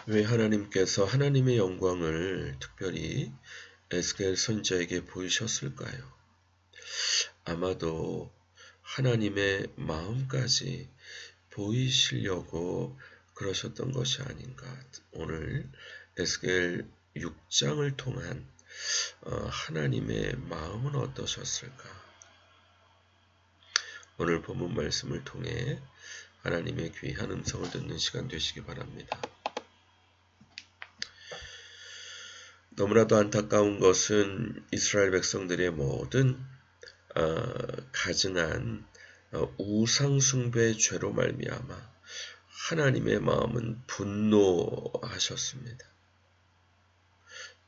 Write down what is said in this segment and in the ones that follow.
왜 하나님께서 하나님의 영광을 특별히 에스겔 선지자에게 보이셨을까요? 아마도 하나님의 마음까지 보이시려고 그러셨던 것이 아닌가. 오늘 에스겔 6장을 통한 하나님의 마음은 어떠셨을까? 오늘 본문 말씀을 통해 하나님의 귀한 음성을 듣는 시간 되시기 바랍니다. 너무나도 안타까운 것은 이스라엘 백성들의 모든 가증한 우상숭배의 죄로 말미암아 하나님의 마음은 분노하셨습니다.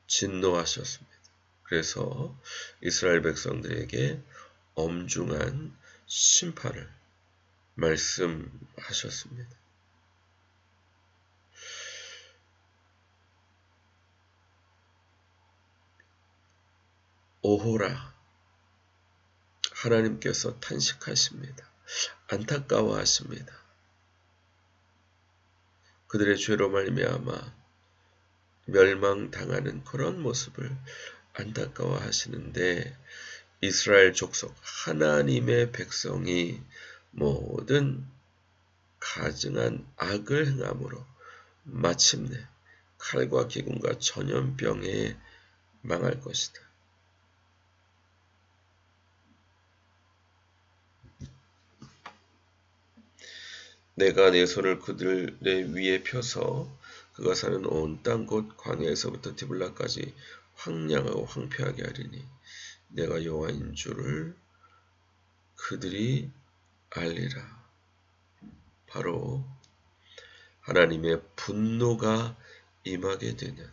진노하셨습니다. 그래서 이스라엘 백성들에게 엄중한 심판을 말씀하셨습니다. 오호라, 하나님께서 탄식하십니다. 안타까워하십니다. 그들의 죄로 말미암아 멸망당하는 그런 모습을 안타까워하시는데 이스라엘 족속 하나님의 백성이 모든 가증한 악을 행함으로 마침내 칼과 기근과 전염병에 망할 것이다. 내가 내 손을 그들의 위에 펴서 그가 사는 온 땅 곧 광야에서부터 디블라까지 황량하고 황폐하게 하리니 내가 여호와인 줄을 그들이 알리라. 바로 하나님의 분노가 임하게 되는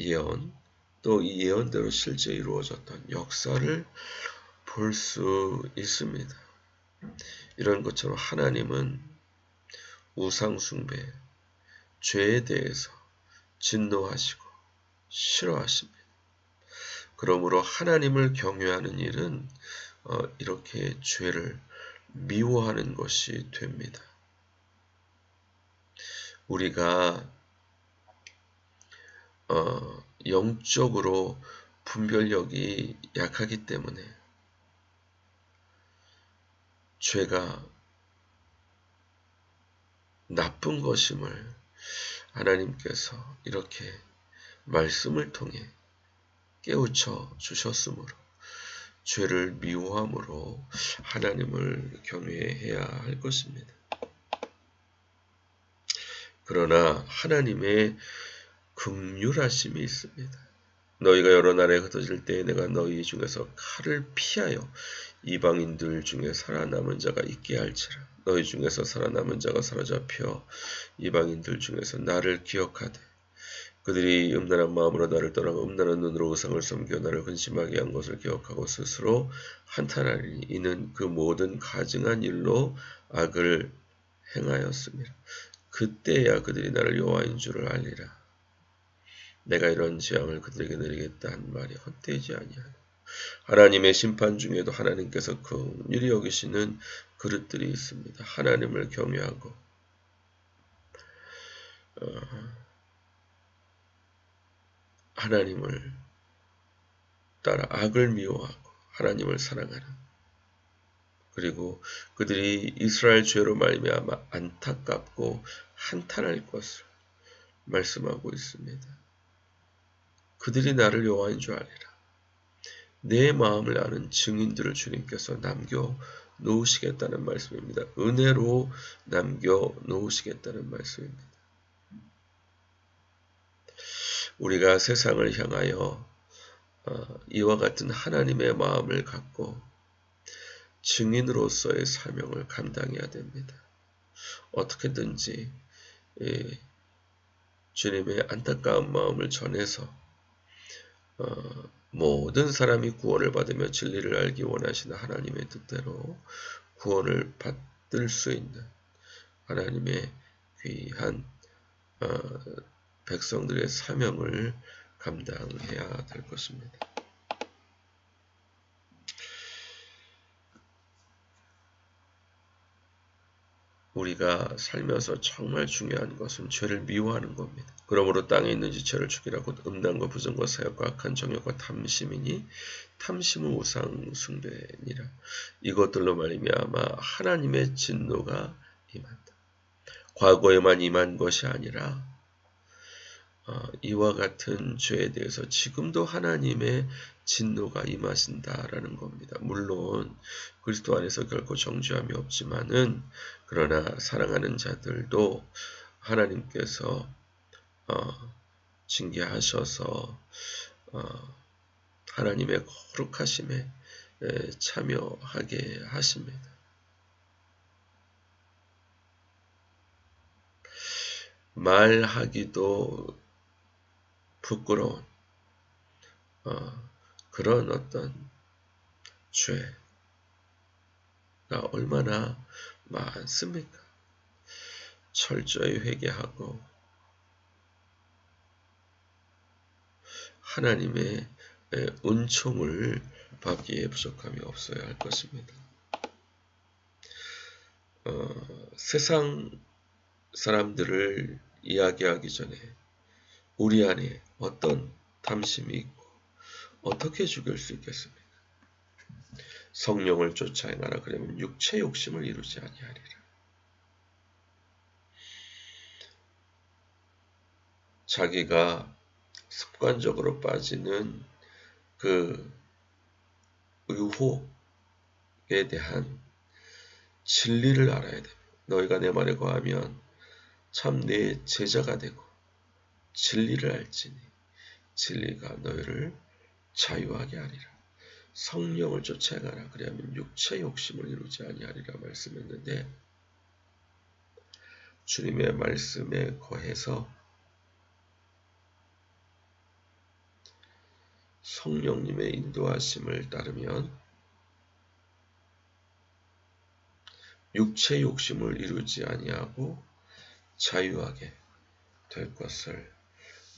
예언, 또 이 예언대로 실제 이루어졌던 역사를 볼 수 있습니다. 이런 것처럼 하나님은 우상숭배, 죄에 대해서 진노하시고 싫어하십니다. 그러므로 하나님을 경외하는 일은 이렇게 죄를 미워하는 것이 됩니다. 우리가 영적으로 분별력이 약하기 때문에 죄가 나쁜 것임을 하나님께서 이렇게 말씀을 통해 깨우쳐 주셨으므로 죄를 미워함으로 하나님을 경외해야 할 것입니다. 그러나 하나님의 긍휼하심이 있습니다. 너희가 여러 나라에 흩어질 때에 내가 너희 중에서 칼을 피하여 이방인들 중에 살아남은 자가 있게 할지라. 너희 중에서 살아남은 자가 사로잡혀 이방인들 중에서 나를 기억하되 그들이 음란한 마음으로 나를 떠나고 음란한 눈으로 우상을 섬겨 나를 근심하게 한 것을 기억하고 스스로 한탄하리니 이는 그 모든 가증한 일로 악을 행하였습니다. 그때야 그들이 나를 여호와인 줄을 알리라. 내가 이런 재앙을 그들에게 내리겠다 한 말이 헛되지 아니하노. 하나님의 심판 중에도 하나님께서 긍휼히 여기시는 그릇들이 있습니다. 하나님을 경외하고 하나님을 따라 악을 미워하고 하나님을 사랑하는, 그리고 그들이 이스라엘 죄로 말미암아 안타깝고 한탄할 것을 말씀하고 있습니다. 그들이 나를 여호와인 줄 알리라. 내 마음을 아는 증인들을 주님께서 남겨 놓으시겠다는 말씀입니다. 은혜로 남겨 놓으시겠다는 말씀입니다. 우리가 세상을 향하여 이와 같은 하나님의 마음을 갖고 증인으로서의 사명을 감당해야 됩니다. 어떻게든지 주님의 안타까운 마음을 전해서 모든 사람이 구원을 받으며 진리를 알기 원하시는 하나님의 뜻대로 구원을 받을 수 있는 하나님의 귀한 백성들의 사명을 감당해야 될 것입니다. 우리가 살면서 정말 중요한 것은 죄를 미워하는 겁니다. 그러므로 땅에 있는 지체를 죽이라고 음란과 부정과 사욕과 악한 정욕과 탐심이니 탐심은 우상 숭배니라. 이것들로 말미암아 하나님의 진노가 임한다. 과거에만 임한 것이 아니라 이와 같은 죄에 대해서 지금도 하나님의 진노가 임하신다라는 겁니다. 물론 그리스도 안에서 결코 정죄함이 없지만은 그러나 사랑하는 자들도 하나님께서 징계하셔서 하나님의 거룩하심에 참여하게 하십니다. 말하기도 부끄러운 그런 어떤 죄가 얼마나 많습니까? 철저히 회개하고 하나님의 은총을 받기에 부족함이 없어야 할 것입니다. 세상 사람들을 이야기하기 전에 우리 안에 어떤 탐심이 있고 어떻게 죽일 수 있겠습니까? 성령을 쫓아 행하라. 그러면 육체 욕심을 이루지 아니하리라. 자기가 습관적으로 빠지는 그 유혹에 대한 진리를 알아야 됩니다. 너희가 내 말에 거하면 참 내 제자가 되고 진리를 알지니 진리가 너희를 자유하게 하리라. 성령을 쫓아 행하라. 그리하면 육체 욕심을 이루지 아니하리라 말씀했는데 주님의 말씀에 거해서 성령님의 인도하심을 따르면 육체 욕심을 이루지 아니하고 자유하게 될 것을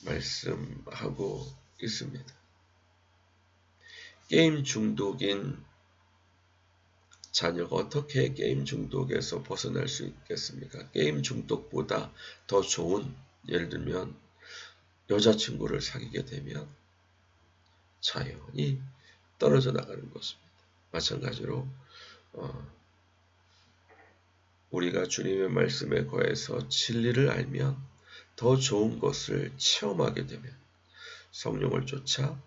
말씀하고 있습니다. 게임 중독인 자녀가 어떻게 게임 중독에서 벗어날 수 있겠습니까? 게임 중독보다 더 좋은, 예를 들면 여자친구를 사귀게 되면 자연히 떨어져 나가는 것입니다. 마찬가지로 우리가 주님의 말씀에 거해서 진리를 알면 더 좋은 것을 체험하게 되면 성령을 쫓아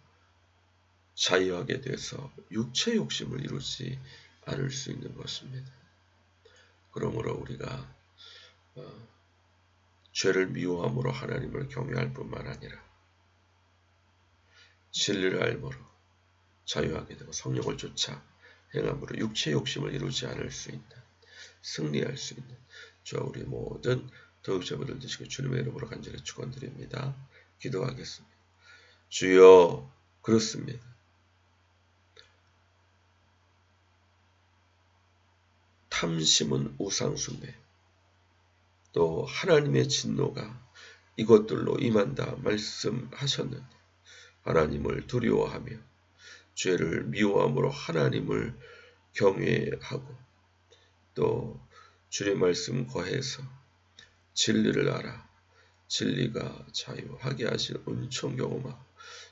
자유하게 돼서 육체 욕심을 이루지 않을 수 있는 것입니다. 그러므로 우리가 죄를 미워함으로 하나님을 경외할 뿐만 아니라 진리를 알므로 자유하게 되고 성령을 쫓아 행함으로 육체 욕심을 이루지 않을 수 있는, 승리할 수 있는 저와 우리 모든 도역자분들 되시고 주님의 이름으로 간절히 축원드립니다. 기도하겠습니다. 주여, 그렇습니다. 탐심은 우상숭배, 또 하나님의 진노가 이것들로 임한다 말씀하셨는데 하나님을 두려워하며 죄를 미워함으로 하나님을 경외하고 또 주의 말씀 거해서 진리를 알아 진리가 자유하게 하실 은총 경험하고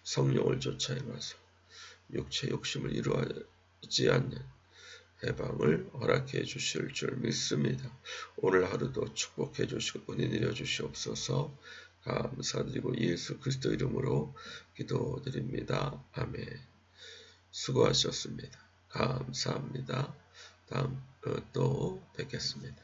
성령을 쫓아 행하서 육체 욕심을 이루지 않는 해방을 허락해 주실 줄 믿습니다. 오늘 하루도 축복해 주시고 은혜 내려 주시옵소서. 감사드리고 예수 그리스도 이름으로 기도드립니다. 아멘. 수고하셨습니다. 감사합니다. 다음 또 뵙겠습니다.